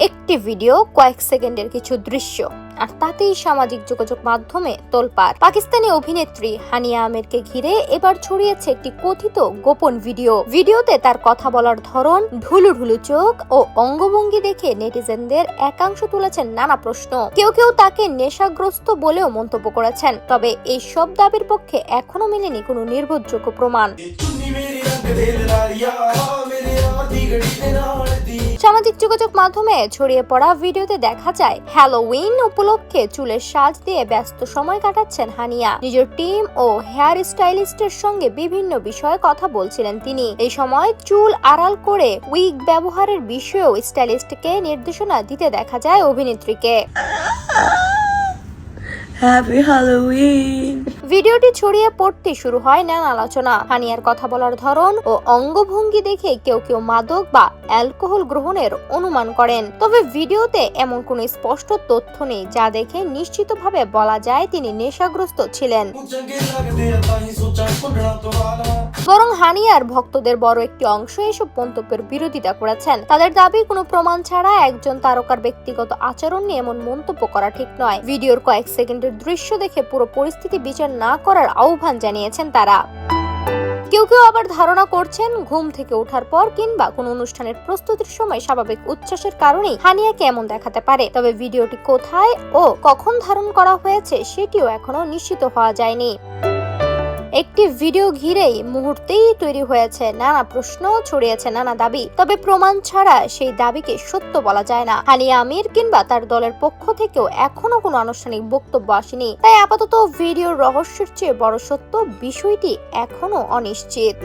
একটি ভিডিও, কয়েক সেকেন্ডের কিছু দৃশ্য, আর তাতেই সামাজিক যোগাযোগ মাধ্যমে তোলপাড়। পাকিস্তানি অভিনেত্রী হানিয়া আমিরকে ঘিরে এবার ছড়িয়েছে একটি কথিত গোপন ভিডিওতে তার কথা বলার ধরন, ঢুলুঢুলু চোখ ও অঙ্গভঙ্গি দেখে নেটিজেনদের একাংশ তুলেছেন নানা প্রশ্ন। কেউ কেউ তাকে নেশাগ্রস্ত বলেও মন্তব্য করেছেন। তবে এই সব দাবির পক্ষে এখনো মেলেনি কোনো নির্ভরযোগ্য প্রমাণ। সামাজিক যোগাযোগ মাধ্যমে ছড়িয়ে পড়া ভিডিওতে দেখা যায় হ্যালোউইন উপলক্ষে চুলের সাজ দিয়ে ব্যস্ত সময় কাটাচ্ছেন হানিয়া। নিজের টিম ও হেয়ার স্টাইলিস্টের সঙ্গে বিভিন্ন বিষয়ে কথা বলছিলেন তিনি। এই সময় চুল আড়াল করে উইগ ব্যবহারের বিষয়েও স্টাইলিস্টকে নির্দেশনা দিতে দেখা যায় অভিনেত্রীকে। Happy Halloween. ভিডিওটি ছড়িয়ে পড়তে শুরু হয় নানা আলোচনা। হানিয়ার কথা বলার ধরন ও অঙ্গভঙ্গি দেখে কেউ কেউ মাদক বা অ্যালকোহল গ্রহণের অনুমান করেন। তবে ভিডিওতে এমন কোনো স্পষ্ট তথ্য নেই যা দেখে নিশ্চিতভাবে বলা যায় তিনি নেশাগ্রস্ত ছিলেন। বরং হানিয়ার ভক্তদের বড় একটি অংশ এসব মন্তব্যের বিরোধিতা করেছেন। তাদের দাবি, কোনো প্রমাণ ছাড়া একজন তারকার ব্যক্তিগত আচরণ নিয়ে এমন মন্তব্য করা ঠিক নয়। ভিডিওর কয়েক সেকেন্ডের দৃশ্য দেখে পুরো পরিস্থিতি বিচার না করার আহ্বান জানিয়েছেন তারা। কেউ কেউ আবার ধারণা করছেন ঘুম থেকে ওঠার পর কিংবা কোনো অনুষ্ঠানের প্রস্তুতির সময় স্বাভাবিক উচ্ছ্বাসের কারণেই হানিয়াকে এমন দেখাতে পারে। তবে ভিডিওটি কোথায় ও কখন ধারণ করা হয়েছে সেটিও এখনো নিশ্চিত হওয়া যায়নি। একটি ভিডিও ঘিরেই মুহূর্তেই তৈরি হয়েছে নানা প্রশ্ন, ছড়িয়েছে নানা দাবি। তবে প্রমাণ ছাড়া সেই দাবিকে সত্য বলা যায় না। হানিয়া আমির কিংবা তার দলের পক্ষ থেকেও এখনো কোনো আনুষ্ঠানিক বক্তব্য আসেনি। তাই আপাতত ভিডিওর রহস্যের চেয়ে বড় সত্য বিষয়টি এখনো অনিশ্চিত।